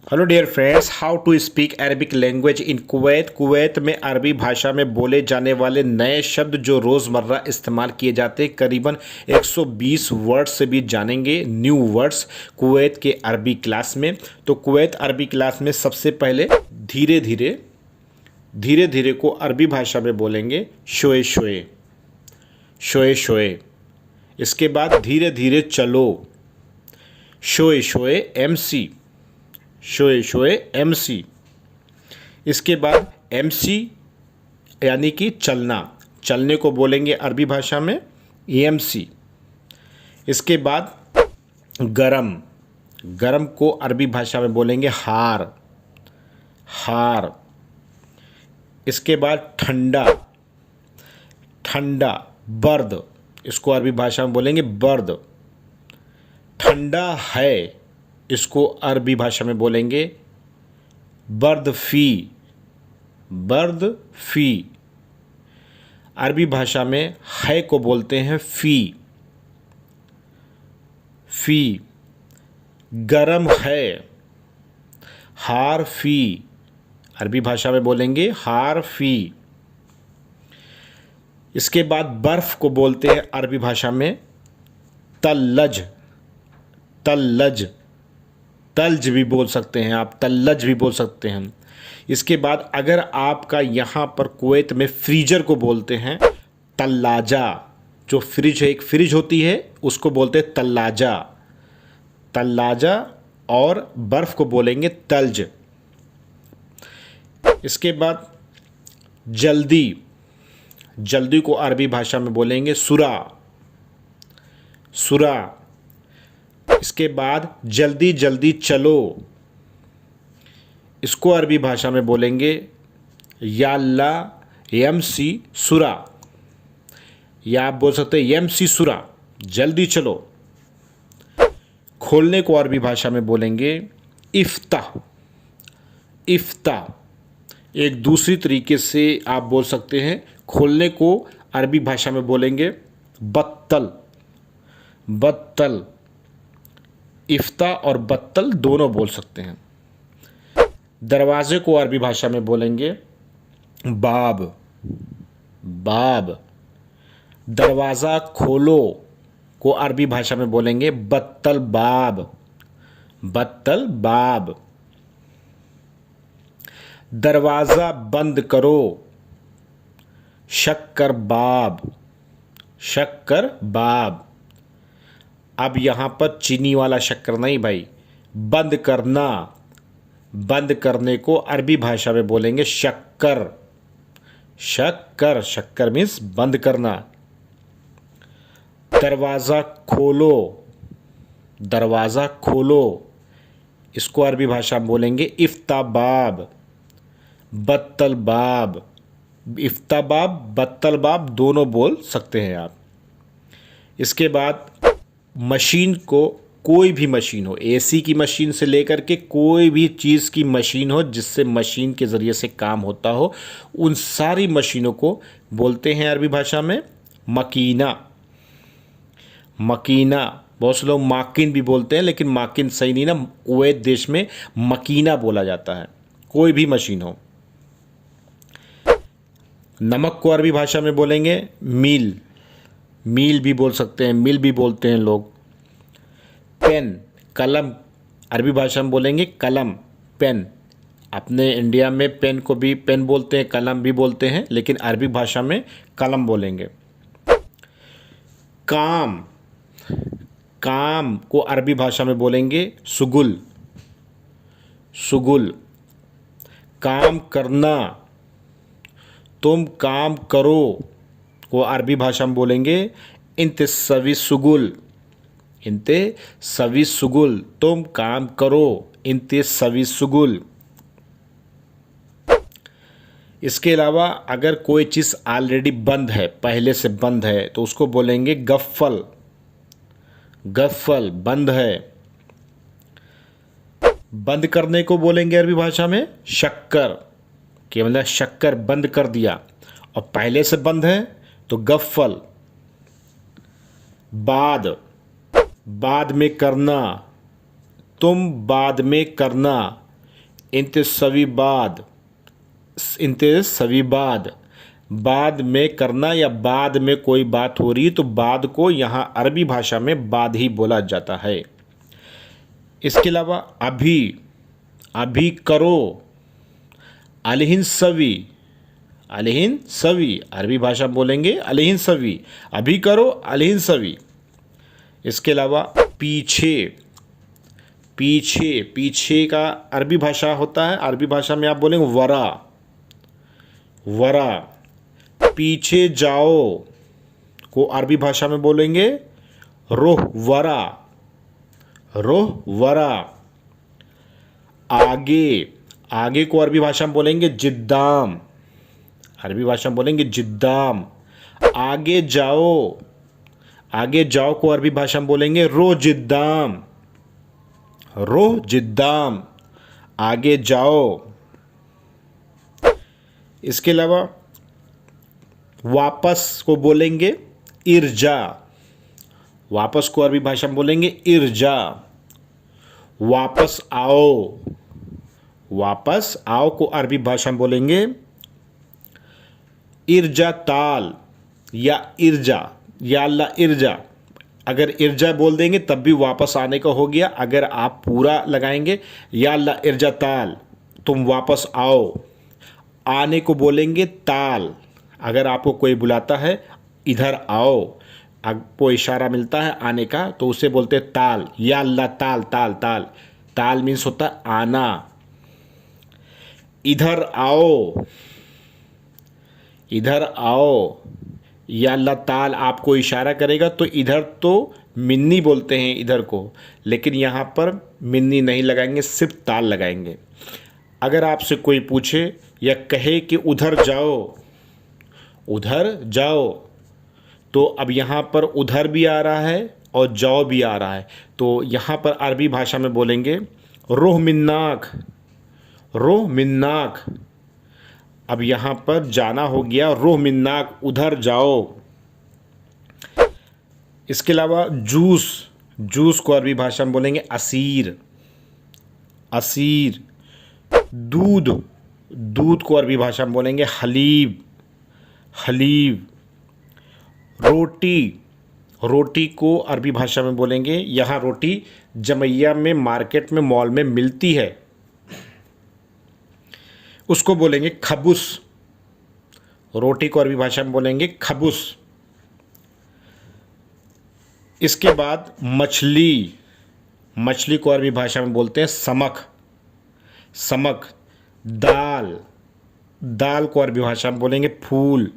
Hello dear friends, how to speak Arabic language in Kuwait. Kuwait में अरबी भाषा में बोले जाने वाले नए शब्द जो रोज़मर्रा इस्तेमाल किए जाते हैं, करीबन 120 वर्ड्स से भी जानेंगे न्यू वर्ड्स कुवैत के अरबी क्लास में। तो कुवैत अरबी क्लास में सबसे पहले धीरे धीरे को अरबी भाषा में बोलेंगे शोए शोए शोए शोए। इसके बाद धीरे धीरे चलो, शोए शोए MC, शोए शोए MC। इसके बाद MC यानी कि चलना, चलने को बोलेंगे अरबी भाषा में AMC। इसके बाद गरम, गरम को अरबी भाषा में बोलेंगे हार, हार। इसके बाद ठंडा, ठंडा, बर्द, इसको अरबी भाषा में बोलेंगे बर्द। ठंडा है, इसको अरबी भाषा में बोलेंगे बर्द फ़ी, बर्द फ़ी। अरबी भाषा में है को बोलते हैं फ़ी, फ़ी। गरम है, हार फ़ी, अरबी भाषा में बोलेंगे हार फ़ी। इसके बाद बर्फ़ को बोलते हैं अरबी भाषा में तल्लज, तल्लज, तल्ज भी बोल सकते हैं आप, तल्लज भी बोल सकते हैं। इसके बाद अगर आपका यहाँ पर कुवैत में फ्रीजर को बोलते हैं तल्लाजा, जो फ्रिज है, एक फ्रिज होती है उसको बोलते हैं तल्लाजा, तल्लाजा। और बर्फ़ को बोलेंगे तल्ज। इसके बाद जल्दी, जल्दी को अरबी भाषा में बोलेंगे सुरा, सुरा। इसके बाद जल्दी जल्दी चलो, इसको अरबी भाषा में बोलेंगे याल्ला MC सुरा, या आप बोल सकते हैं MC सुरा, जल्दी चलो। खोलने को अरबी भाषा में बोलेंगे इफ्ताह, इफ्ताह। एक दूसरी तरीके से आप बोल सकते हैं खोलने को अरबी भाषा में बोलेंगे बत्तल, बत्तल। इफ्ता और बत्तल दोनों बोल सकते हैं। दरवाजे को अरबी भाषा में बोलेंगे बाब, बाब। दरवाज़ा खोलो को अरबी भाषा में बोलेंगे बत्तल बाब, बत्तल बाब। दरवाज़ा बंद करो, शक्कर बाब, शक्कर बाब। अब यहाँ पर चीनी वाला शक्कर नहीं भाई, बंद करना, बंद करने को अरबी भाषा में बोलेंगे शक्कर, शक्कर, शक्कर मीन्स बंद करना। दरवाज़ा खोलो, दरवाज़ा खोलो, इसको अरबी भाषा में बोलेंगे इफ्ताबाब, बत्तल बाब। इफ्ताबाब, बत्तल बाब दोनों बोल सकते हैं आप। इसके बाद मशीन को, कोई भी मशीन हो, AC की मशीन से लेकर के कोई भी चीज़ की मशीन हो जिससे मशीन के ज़रिए से काम होता हो, उन सारी मशीनों को बोलते हैं अरबी भाषा में मकीना, मकीना। बहुत से लोग माकिन भी बोलते हैं, लेकिन माकिन सही नहीं ना, कुवैत देश में मकीना बोला जाता है, कोई भी मशीन हो। नमक को अरबी भाषा में बोलेंगे मील, मील भी बोल सकते हैं, मिल भी बोलते हैं लोग। पेन, कलम, अरबी भाषा में बोलेंगे कलम, पेन। अपने इंडिया में पेन को भी पेन बोलते हैं, कलम भी बोलते हैं, लेकिन अरबी भाषा में कलम बोलेंगे। काम, काम को अरबी भाषा में बोलेंगे सुगुल, सुगुल। काम करना, तुम काम करो को अरबी भाषा में बोलेंगे इंते सवी सुगुल, इंते सवी सुगुल, तुम काम करो, इंते सवी सुगुल। इसके अलावा अगर कोई चीज़ ऑलरेडी बंद है, पहले से बंद है, तो उसको बोलेंगे गफ्फल, गफ्फल, बंद है। बंद करने को बोलेंगे अरबी भाषा में शक्कर, कि मतलब शक्कर बंद कर दिया, और पहले से बंद है तो गफ्फल। बाद, बाद में करना, तुम बाद में करना, इंत सवी बाद, इंत सवी बाद में करना या बाद में कोई बात हो रही है तो बाद को यहाँ अरबी भाषा में बाद ही बोला जाता है। इसके अलावा अभी, अभी करो, अलहिन सवी, अलहिन सवी अरबी भाषा बोलेंगे अलहिन सवी, अभी करो अलहिन सवी। इसके अलावा पीछे, पीछे, पीछे का अरबी भाषा होता है, अरबी भाषा में आप बोलेंगे वरा, वरा। पीछे जाओ को अरबी भाषा में बोलेंगे रोह वरा, रोह वरा। आगे, आगे को अरबी भाषा में बोलेंगे जिद्दाम, अरबी भाषा में बोलेंगे जिद्दाम। आगे जाओ, आगे जाओ को अरबी भाषा में बोलेंगे रो जिद्दाम, रो जिद्दाम, आगे जाओ। इसके अलावा वापस को बोलेंगे इर्जा, वापस को अरबी भाषा में बोलेंगे इर्जा। वापस आओ, वापस आओ को अरबी भाषा में बोलेंगे इर्जा ताल या इर्जा, या अल्लाह इर्जा। अगर इर्जा बोल देंगे तब भी वापस आने का हो गया। अगर आप पूरा लगाएंगे या अल्लाह इर्जा ताल, तुम वापस आओ। आने को बोलेंगे ताल, अगर आपको कोई बुलाता है इधर आओ, आपको इशारा मिलता है आने का तो उसे बोलते हैं ताल, या अल्लाह ताल, ताल ताल। ताल मीन्स होता है आना। इधर आओ, इधर आओ, या अल्लाह ताल आपको इशारा करेगा तो इधर तो मिन्नी बोलते हैं इधर को, लेकिन यहाँ पर मिन्नी नहीं लगाएंगे, सिर्फ ताल लगाएंगे। अगर आपसे कोई पूछे या कहे कि उधर जाओ, उधर जाओ, तो अब यहाँ पर उधर भी आ रहा है और जाओ भी आ रहा है, तो यहाँ पर अरबी भाषा में बोलेंगे रोह मिन्नाक, रोह मिन्नाक। अब यहाँ पर जाना हो गया रोह मिन्नाक, उधर जाओ। इसके अलावा जूस, जूस को अरबी भाषा में बोलेंगे असीर, असीर। दूध, दूध को अरबी भाषा में बोलेंगे हलीब, हलीब। रोटी, रोटी को अरबी भाषा में बोलेंगे, यहाँ रोटी जमैया में, मार्केट में, मॉल में मिलती है, उसको बोलेंगे खबुस। रोटी को अरबी भाषा में बोलेंगे खबुस। इसके बाद मछली, मछली को अरबी भाषा में बोलते हैं समक, समक। दाल, दाल को अरबी भाषा में बोलेंगे फूल,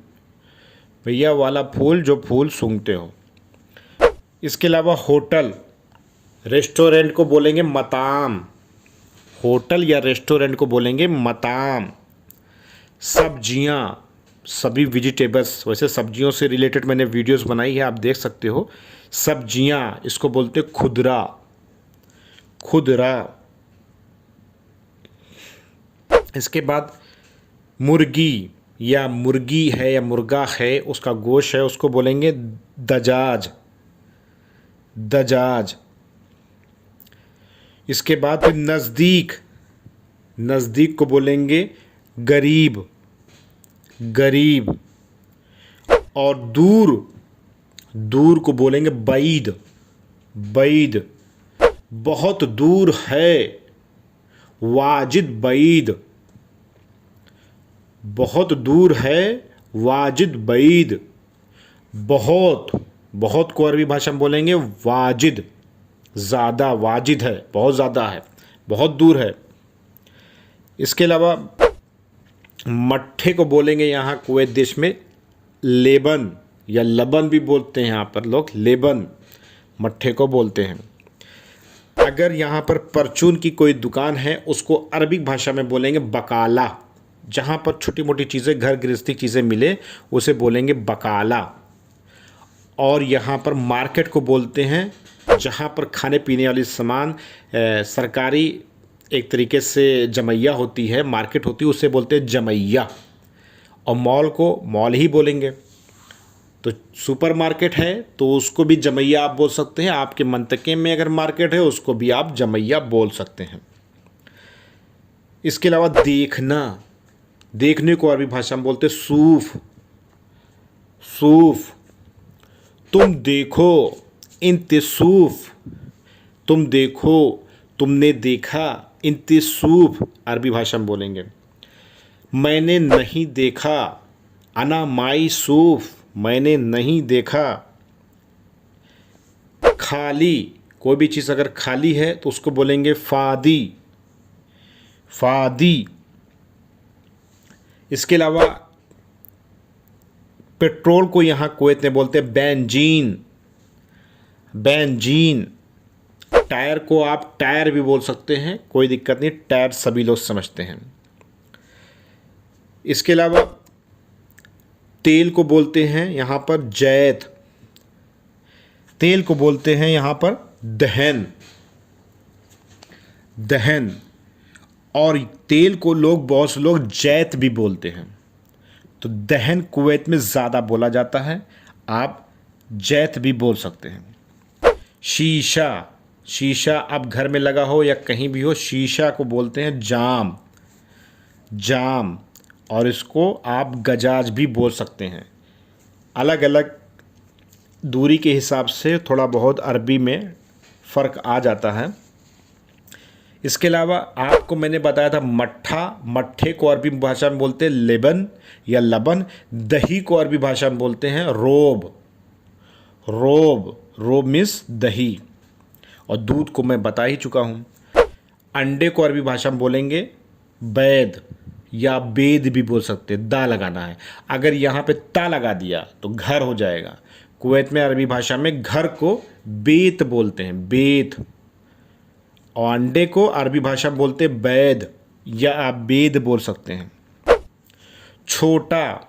भैया वाला फूल जो फूल सूंघते हो। इसके अलावा होटल, रेस्टोरेंट को बोलेंगे मताम, होटल या रेस्टोरेंट को बोलेंगे मताम। सब्जियां, सभी वेजिटेबल्स, वैसे सब्जियों से रिलेटेड मैंने वीडियोस बनाई है, आप देख सकते हो। सब्जियां, इसको बोलते खुदरा, खुदरा। इसके बाद मुर्गी या मुर्गी है या मुर्गा है, उसका गोश्त है, उसको बोलेंगे दजाज, दजाज। इसके बाद फिर नज़दीक, नज़दीक को बोलेंगे गरीब, गरीब। और दूर, दूर को बोलेंगे बैद, बैद। बहुत दूर है, वाजिद बैद, बहुत दूर है, वाजिद बैद। बहुत, बहुत को अरबी भाषा में बोलेंगे वाजिद, ज़्यादा, वाजिद है, बहुत ज़्यादा है, बहुत दूर है। इसके अलावा मट्ठे को बोलेंगे यहाँ कुवैत देश में लेबन, या लबन भी बोलते हैं यहाँ पर लोग, लेबन, मट्ठे को बोलते हैं। अगर यहाँ पर परचून की कोई दुकान है, उसको अरबिक भाषा में बोलेंगे बकाला। जहाँ पर छोटी मोटी चीज़ें, घर गृहस्थी चीज़ें मिले, उसे बोलेंगे बकाला। और यहाँ पर मार्केट को बोलते हैं जहाँ पर खाने पीने वाली सामान, सरकारी एक तरीके से जमैया होती है, मार्केट होती है, उसे बोलते हैं जमैया। और मॉल को मॉल ही बोलेंगे। तो सुपर मार्केट है तो उसको भी जमैया आप बोल सकते हैं। आपके मंतके में अगर मार्केट है उसको भी आप जमैया बोल सकते हैं। इसके अलावा देखना, देखने को अरबी भाषा में बोलते सूफ, सूफ। तुम देखो, इंतिसूफ, तुम देखो, तुमने देखा, इंतिसूफ अरबी भाषा में बोलेंगे। मैंने नहीं देखा, अना माई सूफ, मैंने नहीं देखा। खाली, कोई भी चीज़ अगर खाली है तो उसको बोलेंगे फादी, फादी। इसके अलावा पेट्रोल को यहाँ कुवैत में बोलते हैं बेंजीन, बेंजीन। टायर को आप टायर भी बोल सकते हैं, कोई दिक्कत नहीं, टायर सभी लोग समझते हैं। इसके अलावा तेल को बोलते हैं यहाँ पर जैत, तेल को बोलते हैं यहाँ पर दहन, दहन। और तेल को लोग, बहुत से लोग जैत भी बोलते हैं। तो दहन कुवैत में ज़्यादा बोला जाता है, आप जैत भी बोल सकते हैं। शीशा, शीशा अब घर में लगा हो या कहीं भी हो, शीशा को बोलते हैं जाम, जाम। और इसको आप गजाज भी बोल सकते हैं। अलग अलग दूरी के हिसाब से थोड़ा बहुत अरबी में फ़र्क आ जाता है। इसके अलावा आपको मैंने बताया था मट्ठा, मट्ठे को अरबी भाषा में बोलते हैं लेबन या लबन। दही को अरबी भाषा में बोलते हैं रोब, रोब, रोब मीन्स दही। और दूध को मैं बता ही चुका हूँ। अंडे को अरबी भाषा में बोलेंगे बैद या बेद भी बोल सकते हैं, दा लगाना है। अगर यहाँ पे ता लगा दिया तो घर हो जाएगा। कुवैत में अरबी भाषा में घर को बेत बोलते हैं, बेत। और अंडे को अरबी भाषा में बोलते हैं बैद या आप बेद बोल सकते हैं। छोटा,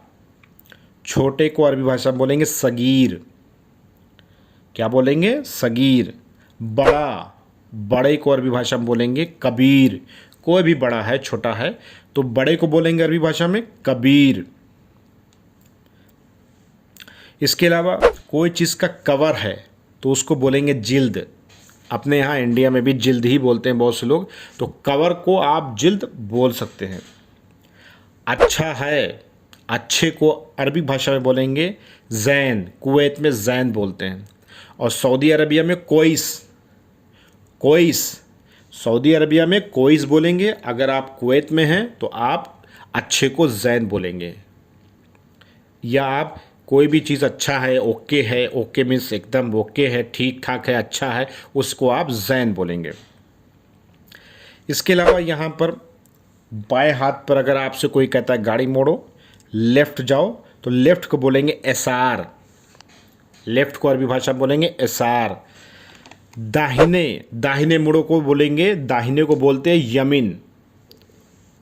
छोटे को अरबी भाषा में बोलेंगे सगीर, क्या बोलेंगे, सगीर। बड़ा, बड़े को अरबी भाषा में बोलेंगे कबीर। कोई भी बड़ा है, छोटा है, तो बड़े को बोलेंगे अरबी भाषा में कबीर। इसके अलावा कोई चीज़ का कवर है तो उसको बोलेंगे जिल्द। अपने यहाँ इंडिया में भी जिल्द ही बोलते हैं बहुत से लोग, तो कवर को आप जिल्द बोल सकते हैं। अच्छा है, अच्छे को अरबी भाषा में बोलेंगे जैन, कुवैत में जैन बोलते हैं। और सऊदी अरबिया में कोइस, कोइस, सऊदी अरबिया में कोइस बोलेंगे। अगर आप कुवैत में हैं तो आप अच्छे को जैन बोलेंगे। या आप कोई भी चीज़ अच्छा है, ओके है, ओके मीन्स एकदम ओके है, ठीक ठाक है, अच्छा है, उसको आप जैन बोलेंगे। इसके अलावा यहाँ पर बाएं हाथ पर अगर आपसे कोई कहता है गाड़ी मोड़ो, लेफ़्ट जाओ, तो लेफ़्ट को बोलेंगे एसार, लेफ़्ट को अरबी भाषा में बोलेंगे एसार। दाहिने, दाहिने मुड़ो को बोलेंगे, दाहिने को बोलते हैं यमीन,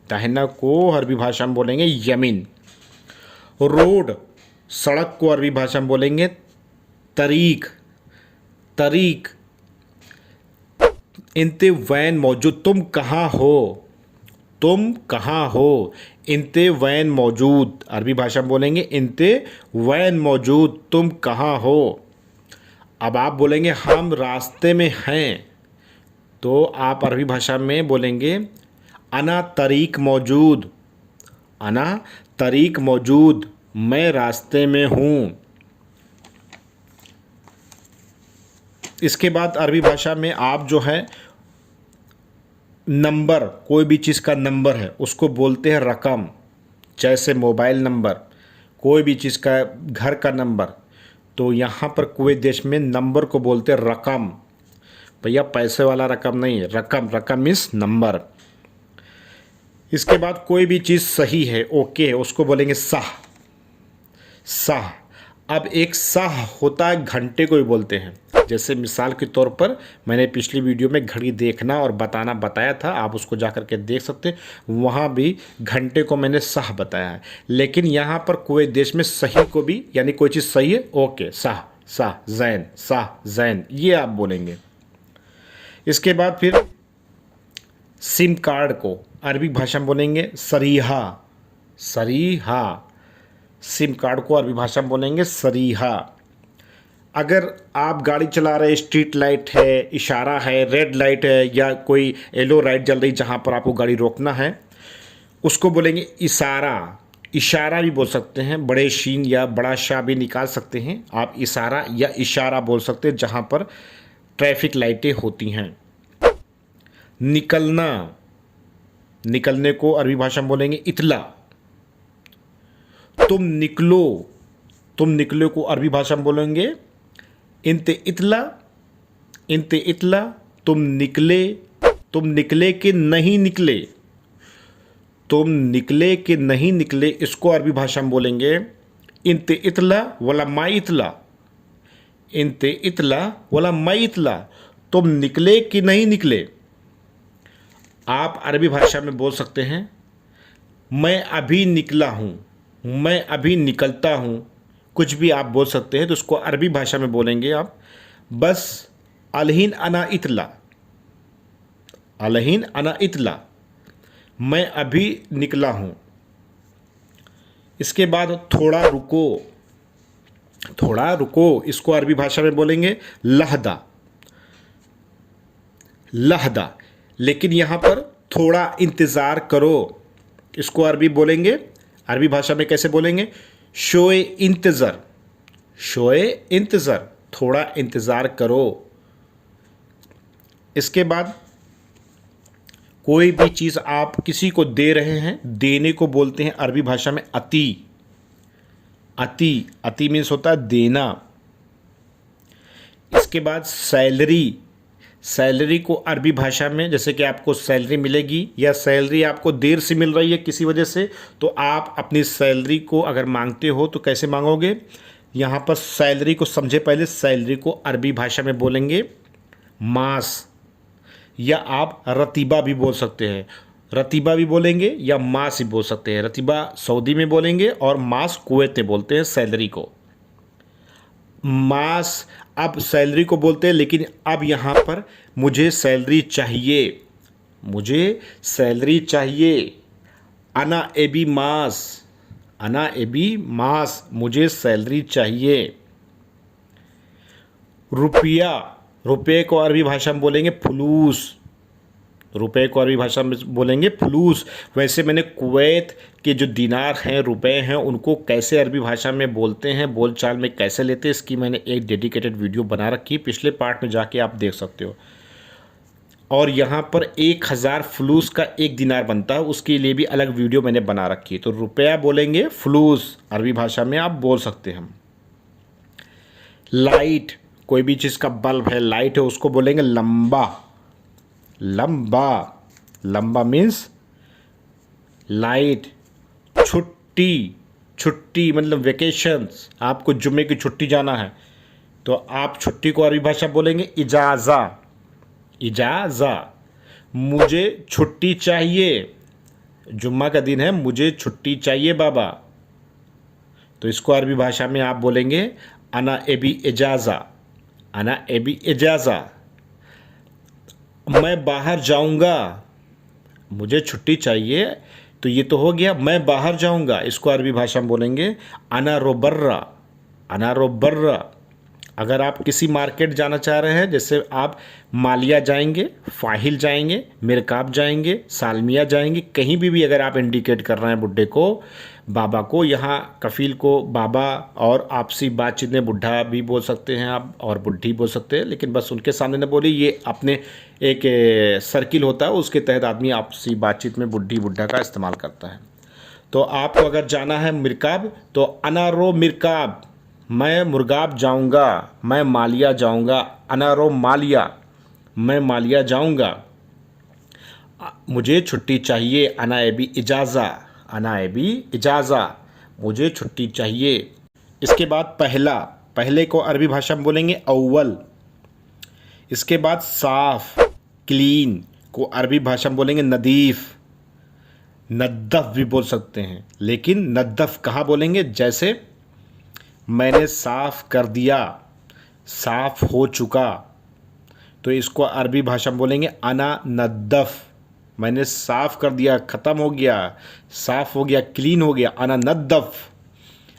दाहिना को अरबी भाषा में बोलेंगे यमीन। रोड, सड़क को अरबी भाषा में बोलेंगे तरीक, तरीक। इंते वैन मौजूद, तुम कहाँ हो, तुम कहाँ हो। इंते वैन मौजूद अरबी भाषा में बोलेंगे इंते वैन मौजूद, तुम कहाँ हो। अब आप बोलेंगे हम रास्ते में हैं, तो आप अरबी भाषा में बोलेंगे अना तरीक मौजूद, अना तरीक मौजूद, मैं रास्ते में हूँ। इसके बाद अरबी भाषा में आप जो है नंबर, कोई भी चीज़ का नंबर है उसको बोलते हैं रकम। जैसे मोबाइल नंबर, कोई भी चीज़ का, घर का नंबर, तो यहाँ पर कुवैत देश में नंबर को बोलते हैं रकम। भैया पैसे वाला रकम नहीं है, रकम, रकम मीन्स नंबर। इसके बाद कोई भी चीज़ सही है, ओके है, उसको बोलेंगे साह, साह। अब एक साह होता है, घंटे को भी बोलते हैं। जैसे मिसाल के तौर पर मैंने पिछली वीडियो में घड़ी देखना और बताना बताया था, आप उसको जा कर के देख सकते हैं, वहाँ भी घंटे को मैंने साह बताया है। लेकिन यहाँ पर कुवैत देश में सही को भी, यानी कोई चीज़ सही है, ओके, साह, साह, जैन, साह, जैन, ये आप बोलेंगे। इसके बाद फिर सिम कार्ड को अरबी भाषा में बोलेंगे सरीहा, सरीहा। सिम कार्ड को अरबी भाषा में बोलेंगे सरीहा। अगर आप गाड़ी चला रहे, स्ट्रीट लाइट है, इशारा है, रेड लाइट है या कोई येलो लाइट जल रही जहाँ पर आपको गाड़ी रोकना है, उसको बोलेंगे इशारा। इशारा भी बोल सकते हैं, बड़े शीन या बड़ा शाह भी निकाल सकते हैं आप। इशारा या इशारा बोल सकते हैं जहाँ पर ट्रैफिक लाइटें होती हैं। निकलना, निकलने को अरबी भाषा में बोलेंगे इतला। तुम निकलो, तुम निकलो को अरबी भाषा में बोलेंगे इंते इतला। इंते इतला, तुम निकले, तुम निकले कि नहीं निकले, तुम निकले कि नहीं निकले, इसको अरबी भाषा में बोलेंगे इंते इतला वला माई इतला। इंते इतला वला माई इतला, तुम निकले कि नहीं निकले। आप अरबी भाषा में बोल सकते हैं मैं अभी निकला हूँ, मैं अभी निकलता हूँ, कुछ भी आप बोल सकते हैं। तो उसको अरबी भाषा में बोलेंगे आप बस अलहीन अना इतला। अलहीन अना इतला, मैं अभी निकला हूँ। इसके बाद थोड़ा रुको। थोड़ा रुको, इसको अरबी भाषा में बोलेंगे लहदा। लहदा, लेकिन यहाँ पर थोड़ा इंतज़ार करो, इसको अरबी बोलेंगे, अरबी भाषा में कैसे बोलेंगे शोए इंतज़र। शोए इंतज़र, थोड़ा इंतज़ार करो। इसके बाद कोई भी चीज़ आप किसी को दे रहे हैं, देने को बोलते हैं अरबी भाषा में अति। अति, अति मीन्स होता है देना। इसके बाद सैलरी। सैलरी को अरबी भाषा में, जैसे कि आपको सैलरी मिलेगी या सैलरी आपको देर से मिल रही है किसी वजह से, तो आप अपनी सैलरी को अगर मांगते हो तो कैसे मांगोगे। यहाँ पर सैलरी को समझे पहले, सैलरी को अरबी भाषा में बोलेंगे मास, या आप रतीबा भी बोल सकते हैं। रतीबा भी बोलेंगे या मास भी बोल सकते हैं। रतीबा सऊदी में बोलेंगे और मास कुवैत में बोलते हैं सैलरी को। मास अब सैलरी को बोलते हैं, लेकिन अब यहाँ पर मुझे सैलरी चाहिए, मुझे सैलरी चाहिए। अना एबी मास, अना एबी मास, मुझे सैलरी चाहिए। रुपया, रुपये को अरबी भाषा में बोलेंगे फुलूस। रुपए को अरबी भाषा में बोलेंगे फुलूस। वैसे मैंने कुवैत के जो दिनार हैं, रुपए हैं, उनको कैसे अरबी भाषा में बोलते हैं, बोलचाल में कैसे लेते हैं, इसकी मैंने एक डेडिकेटेड वीडियो बना रखी है, पिछले पार्ट में जाके आप देख सकते हो। और यहाँ पर 1000 फुलूस का एक दिनार बनता है, उसके लिए भी अलग वीडियो मैंने बना रखी है। तो रुपया बोलेंगे फुलूस, अरबी भाषा में आप बोल सकते हैं। लाइट, कोई भी चीज़ का बल्ब है, लाइट है, उसको बोलेंगे लंबा। लंबा, लंबा मीन्स लाइट। छुट्टी, छुट्टी मतलब वेकेशंस, आपको जुम्मे की छुट्टी जाना है तो आप छुट्टी को अरबी भाषा बोलेंगे इजाज़ा। इजाज़ा, मुझे छुट्टी चाहिए, जुम्मा का दिन है, मुझे छुट्टी चाहिए बाबा, तो इसको अरबी भाषा में आप बोलेंगे अना एबी इजाज़ा। अना एबी इजाज़ा। मैं बाहर जाऊंगा, मुझे छुट्टी चाहिए, तो ये तो हो गया मैं बाहर जाऊंगा, इसको अरबी भाषा में बोलेंगे अना रोबर्रा। अना रोबर्रा। अगर आप किसी मार्केट जाना चाह रहे हैं, जैसे आप मालिया जाएंगे, फाहिल जाएंगे, मिरकाब जाएंगे, सालमिया जाएंगे, कहीं भी अगर आप इंडिकेट कर रहे हैं बुढ़े को, बाबा को, यहाँ कफ़ील को बाबा, और आपसी बातचीत में बुढ़ा भी बोल सकते हैं आप और बुढ़ी बोल सकते हैं, लेकिन बस उनके सामने न बोली, ये अपने एक सर्किल होता है, उसके तहत आदमी आपसी बातचीत में बुढ़ी बुढ़ा का इस्तेमाल करता है। तो आपको अगर जाना है मिरकाब तो अनारो मिरकाब, मैं मुर्गाब जाऊंगा, मैं मालिया जाऊंगा। अनारो मालिया, मैं मालिया जाऊंगा, मुझे छुट्टी चाहिए। अना एबी इजाज़ा, अना एबी इजाज़ा, मुझे छुट्टी चाहिए। इसके बाद पहला, पहले को अरबी भाषा में बोलेंगे अव्वल। इसके बाद साफ, क्लीन को अरबी भाषा में बोलेंगे नदीफ़। नद्दफ़ भी बोल सकते हैं, लेकिन नद्दफ़ कहाँ बोलेंगे, जैसे मैंने साफ़ कर दिया, साफ़ हो चुका, तो इसको अरबी भाषा में बोलेंगे अना नद्दफ़। मैंने साफ़ कर दिया, ख़त्म हो गया, साफ़ हो गया, क्लीन हो गया, अना नद्दफ़।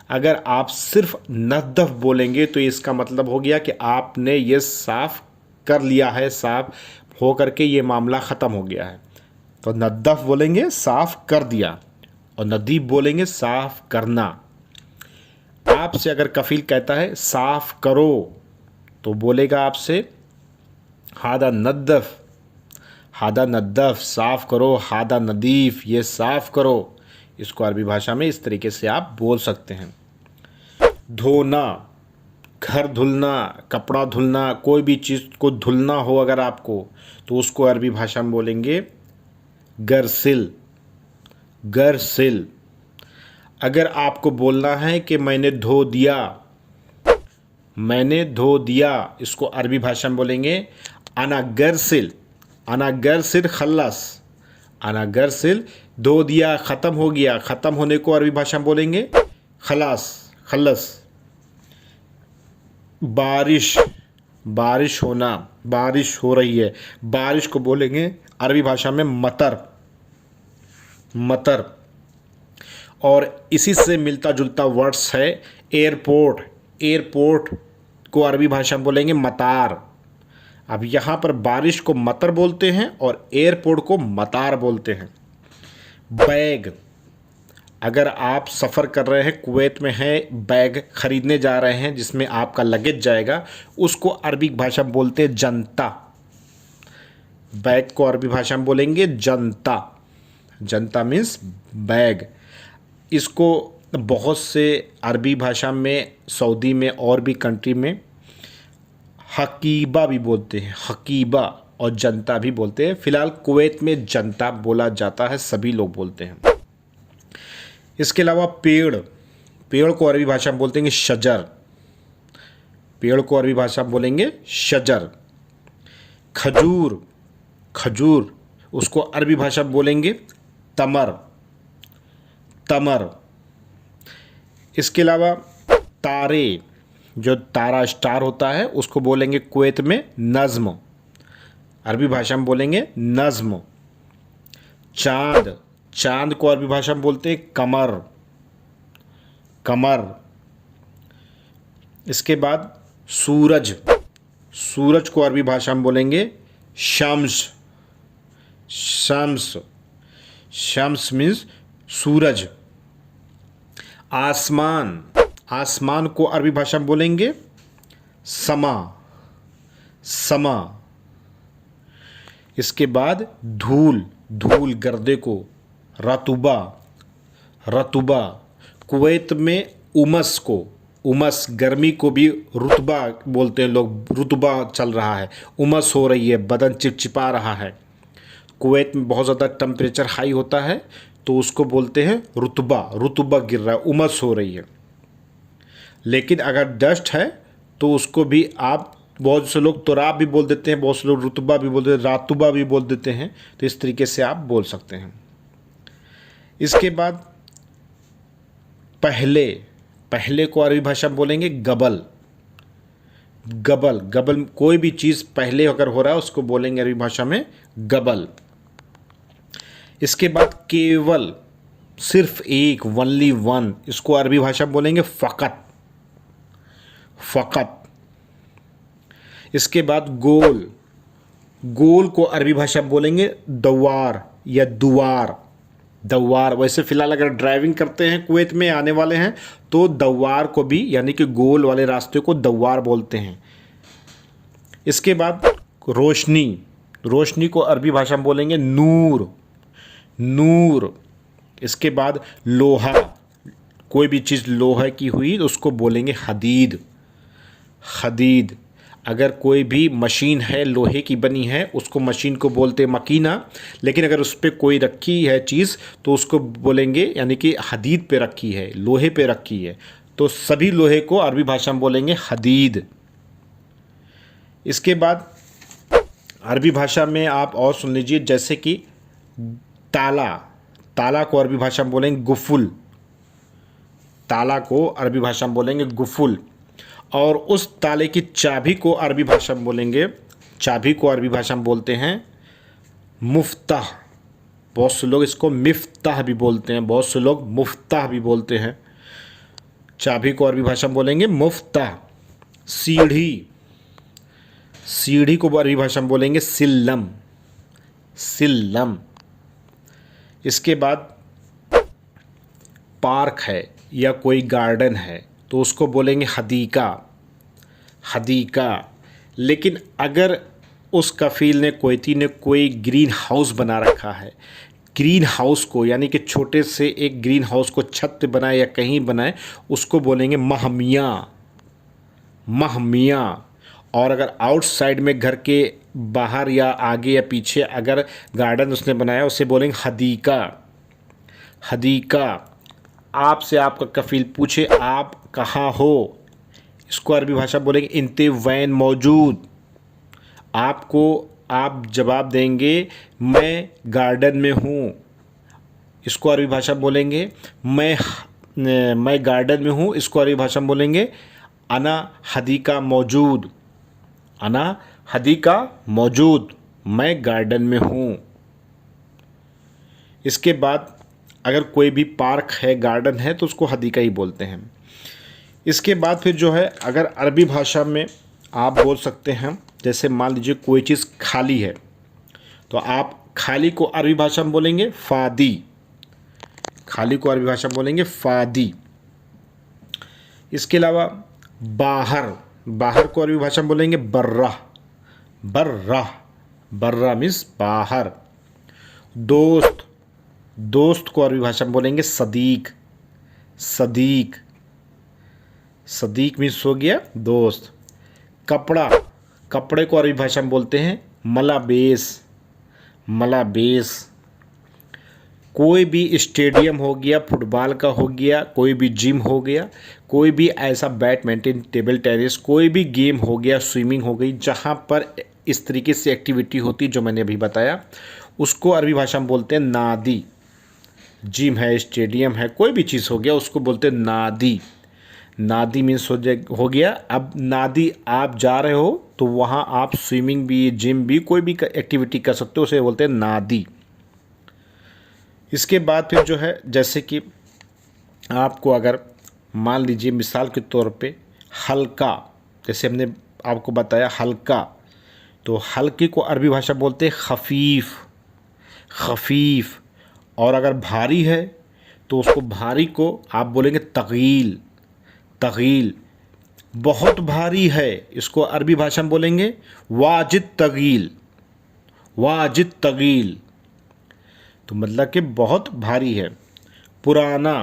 अगर आप सिर्फ नद्दफ बोलेंगे तो इसका मतलब हो गया कि आपने ये साफ़ कर लिया है, साफ़ हो करके ये मामला ख़त्म हो गया है। तो नद्दफ बोलेंगे साफ़ कर दिया, और नदीफ बोलेंगे साफ़ करना। आपसे अगर कफ़ील कहता है साफ़ करो तो बोलेगा आपसे हादा नद्दफ, हादा नद्दफ साफ़ करो, हादा नदीफ ये साफ़ करो। इसको अरबी भाषा में इस तरीके से आप बोल सकते हैं। धोना, घर धुलना, कपड़ा धुलना, कोई भी चीज़ को धुलना हो अगर आपको, तो उसको अरबी भाषा में बोलेंगे गरसिल, गरसिल। अगर आपको बोलना है कि मैंने धो दिया, मैंने धो दिया, इसको अरबी भाषा में बोलेंगे अना गरसिल, अना गरसिल खल्लस, अना गरसिल धो दिया, ख़त्म हो गया। ख़त्म होने को अरबी भाषा में बोलेंगे खलास, खल्लस। बारिश, बारिश होना, बारिश हो रही है, बारिश को बोलेंगे अरबी भाषा में मतर, मतर। और इसी से मिलता जुलता वर्ड्स है एयरपोर्ट, एयरपोर्ट को अरबी भाषा में बोलेंगे मतार। अब यहाँ पर बारिश को मतर बोलते हैं और एयरपोर्ट को मतार बोलते हैं। बैग, अगर आप सफ़र कर रहे हैं, कुवैत में हैं, बैग ख़रीदने जा रहे हैं जिसमें आपका लगेज जाएगा, उसको अरबी भाषा में बोलते हैं जनता। बैग को अरबी भाषा में बोलेंगे जनता, जनता मीन्स बैग। इसको बहुत से अरबी भाषा में, सऊदी में और भी कंट्री में हकीबा भी बोलते हैं, हकीबा, और जनता भी बोलते हैं। फ़िलहाल कुवैत में जनता बोला जाता है, सभी लोग बोलते हैं। इसके अलावा पेड़, पेड़ को अरबी भाषा में बोलते हैं शजर, पेड़ को अरबी भाषा में बोलेंगे शजर। खजूर, खजूर उसको अरबी भाषा में बोलेंगे तमर, तमर। इसके अलावा तारे, जो तारा स्टार होता है उसको बोलेंगे कुवैत में नज़्म, अरबी भाषा में बोलेंगे नज़्म। चाँद, चाँद को अरबी भाषा में बोलते हैं कमर, कमर। इसके बाद सूरज, सूरज को अरबी भाषा में बोलेंगे शम्स, शम्स, शम्स मीन्स सूरज। आसमान, आसमान को अरबी भाषा में बोलेंगे समा, समा। इसके बाद धूल, धूल गर्दे को रतुबा, रतुबा। कुवैत में उमस को, उमस गर्मी को भी रुतबा बोलते हैं लोग, रुतबा चल रहा है, उमस हो रही है, बदन चिपचिपा रहा है। कुवैत में बहुत ज़्यादा टेम्परेचर हाई होता है तो उसको बोलते हैं रुतबा, रुतबा गिर रहा है, उमस हो रही है। लेकिन अगर डस्ट है तो उसको भी आप, बहुत से लोग तुराब भी बोल देते हैं, बहुत से लोग रुतबा भी बोल देते हैं, रातुबा भी बोल देते हैं। तो इस तरीके से आप बोल सकते हैं। इसके बाद पहले, पहले को अरबी भाषा में बोलेंगे गबल, गबल, गबल। कोई भी चीज़ पहले अगर हो रहा है उसको बोलेंगे अरबी भाषा में गबल। इसके बाद केवल, सिर्फ एक, वनली वन, इसको अरबी भाषा में बोलेंगे फ़कत, फ़कत। इसके बाद गोल, गोल को अरबी भाषा में बोलेंगे दवार या दुआर, दवार। वैसे फ़िलहाल अगर ड्राइविंग करते हैं, कुवैत में आने वाले हैं, तो दवार को भी, यानी कि गोल वाले रास्ते को दवार बोलते हैं। इसके बाद रोशनी, रोशनी को अरबी भाषा में बोलेंगे नूर, नूर। इसके बाद लोहा, कोई भी चीज़ लोहा की हुई तो उसको बोलेंगे हदीद, हदीद। अगर कोई भी मशीन है लोहे की बनी है उसको मशीन को बोलते हैं मकीना, लेकिन अगर उस पर कोई रखी है चीज़ तो उसको बोलेंगे, यानी कि हदीद पे रखी है, लोहे पे रखी है, तो सभी लोहे को अरबी भाषा में बोलेंगे हदीद। इसके बाद अरबी भाषा में आप और सुन लीजिए, जैसे कि ताला, ताला को अरबी भाषा में बोलेंगे गुफुल, ताला को अरबी भाषा में बोलेंगे गुफुल। और उस ताले की चाबी को अरबी भाषा में बोलेंगे, चाबी को अरबी भाषा में बोलते हैं मुफ्ताह। बहुत से लोग इसको मिफ्ताह भी बोलते हैं, बहुत से लोग मुफ्ताह भी बोलते हैं। चाबी को अरबी भाषा में बोलेंगे मुफ्ताह। सीढ़ी, सीढ़ी को अरबी भाषा में बोलेंगे सिल्लम, सिल्लम। इसके बाद पार्क है या कोई गार्डन है तो उसको बोलेंगे हदीका, हदीका। लेकिन अगर उस कफ़ील ने कोयती ने कोई ग्रीन हाउस बना रखा है, ग्रीन हाउस को यानी कि छोटे से एक ग्रीन हाउस को छत पे बनाए या कहीं बनाए, उसको बोलेंगे महमिया, महमिया। और अगर आउटसाइड में घर के बाहर या आगे या पीछे अगर गार्डन उसने बनाया उसे बोलेंगे हदीका, हदीका। आपसे आपका कफ़ील पूछे आप कहाँ हो, इसको अरबी भाषा बोलेंगे इंते वैन मौजूद। आपको आप जवाब देंगे मैं गार्डन में हूँ, इसको अरबी भाषा बोलेंगे मैं गार्डन में हूँ, इसको अरबी भाषा में बोलेंगे अना हदीका मौजूद, अना हदीका मौजूद, मैं गार्डन में हूँ। इसके बाद अगर कोई भी पार्क है, गार्डन है तो उसको हदीका ही बोलते हैं। इसके बाद फिर जो है अगर अरबी भाषा में आप बोल सकते हैं, जैसे मान लीजिए कोई चीज़ खाली है तो आप खाली को अरबी भाषा में बोलेंगे फ़ादी, खाली को अरबी भाषा में बोलेंगे फ़ादी। इसके अलावा बाहर, बाहर को अरबी भाषा में बोलेंगे बर्रा, बर्रा, बर्रा मीन्स बाहर। दोस्त, दोस्त को अरबी भाषा में बोलेंगे सदीक, सदीक, सदीक मीन्स हो गया दोस्त। कपड़ा, कपड़े को अरबी भाषा में बोलते हैं मलाबेस, मलाबेस। कोई भी स्टेडियम हो गया, फुटबॉल का हो गया, कोई भी जिम हो गया, कोई भी ऐसा बैडमिंटन, टेबल टेनिस, कोई भी गेम हो गया, स्विमिंग हो गई, जहाँ पर इस तरीके से एक्टिविटी होती जो मैंने अभी बताया, उसको अरबी भाषा में बोलते हैं नादी। जिम है, स्टेडियम है, कोई भी चीज़ हो गया उसको बोलते हैं नादी। नादी मीन्स हो गया। अब नादी आप जा रहे हो तो वहाँ आप स्विमिंग भी, जिम भी, कोई भी एक्टिविटी कर सकते हो, उसे बोलते हैं नादी। इसके बाद फिर जो है जैसे कि आपको अगर मान लीजिए मिसाल के तौर पे हल्का, जैसे हमने आपको बताया हल्का, तो हल्के को अरबी भाषा बोलते हैं खफीफ, खफीफ। और अगर भारी है तो उसको भारी को आप बोलेंगे तगील, तगील। बहुत भारी है इसको अरबी भाषा में बोलेंगे वाजिद तगील, वाजिद तगील। तो मतलब कि बहुत भारी है। पुराना,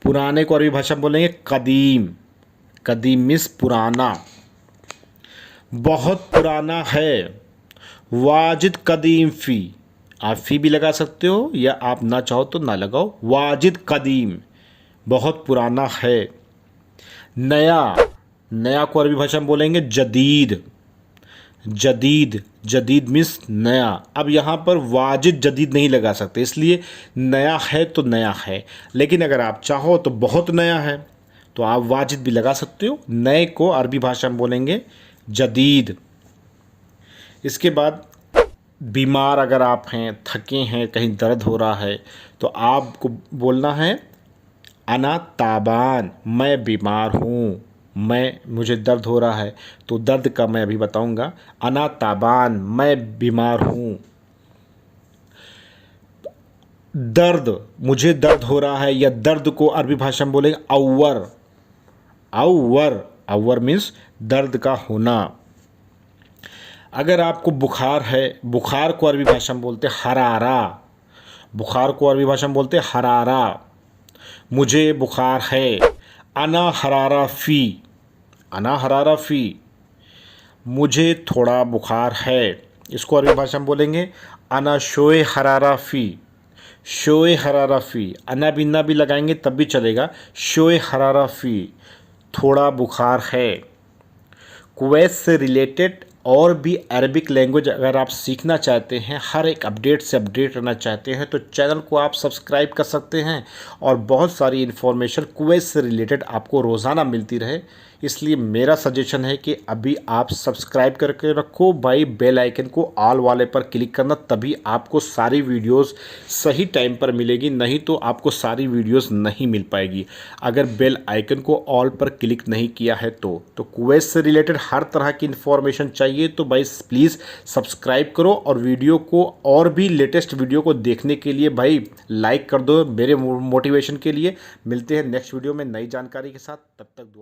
पुराने को अरबी भाषा में बोलेंगे कदीम, कदीम मीन्स पुराना। बहुत पुराना है वाजिद कदीम फ़ी, आप फ़ी भी लगा सकते हो या आप ना चाहो तो ना लगाओ। वाजिद कदीम बहुत पुराना है। नया, नया को अरबी भाषा में बोलेंगे जदीद, जदीद, जदीद मीन्स नया। अब यहाँ पर वाजिद जदीद नहीं लगा सकते, इसलिए नया है तो नया है, लेकिन अगर आप चाहो तो बहुत नया है तो आप वाजिद भी लगा सकते हो। नए को अरबी भाषा में बोलेंगे जदीद। इसके बाद बीमार अगर आप हैं, थके हैं, कहीं दर्द हो रहा है तो आपको बोलना है अना ताबान, मैं बीमार हूँ, मुझे दर्द हो रहा है। तो दर्द का मैं अभी बताऊंगा, अना ताबान, मैं बीमार हूँ। दर्द, मुझे दर्द हो रहा है या दर्द को अरबी भाषा में बोलेंगे अव्वर, अव्वर, अव्वर मीन्स दर्द का होना। अगर आपको बुखार है, बुखार को अरबी भाषा में बोलते हरारा, बुखार को अरबी भाषा में बोलते हरारा। मुझे बुखार है, अना हरारा फ़ी, अना हरारा फ़ी, मुझे थोड़ा बुखार है, इसको अरबी भाषा में बोलेंगे अना शोए हरारा फ़ी, शोए हरारा फ़ी। अना बिना भी लगाएंगे तब भी चलेगा। शोए हरारा फ़ी, थोड़ा बुखार है। कुवैत से रिलेटेड और भी अरबिक लैंग्वेज अगर आप सीखना चाहते हैं, हर एक अपडेट से अपडेट रहना चाहते हैं, तो चैनल को आप सब्सक्राइब कर सकते हैं और बहुत सारी इन्फॉर्मेशन कुवैत से रिलेटेड आपको रोज़ाना मिलती रहे, इसलिए मेरा सजेशन है कि अभी आप सब्सक्राइब करके रखो भाई, बेल आइकन को ऑल वाले पर क्लिक करना, तभी आपको सारी वीडियोस सही टाइम पर मिलेगी, नहीं तो आपको सारी वीडियोस नहीं मिल पाएगी अगर बेल आइकन को ऑल पर क्लिक नहीं किया है तो कुवैत से रिलेटेड हर तरह की इन्फॉर्मेशन चाहिए तो भाई प्लीज़ सब्सक्राइब करो, और वीडियो को और भी लेटेस्ट वीडियो को देखने के लिए भाई लाइक कर दो मेरे मोटिवेशन के लिए। मिलते हैं नेक्स्ट वीडियो में नई जानकारी के साथ, तब तक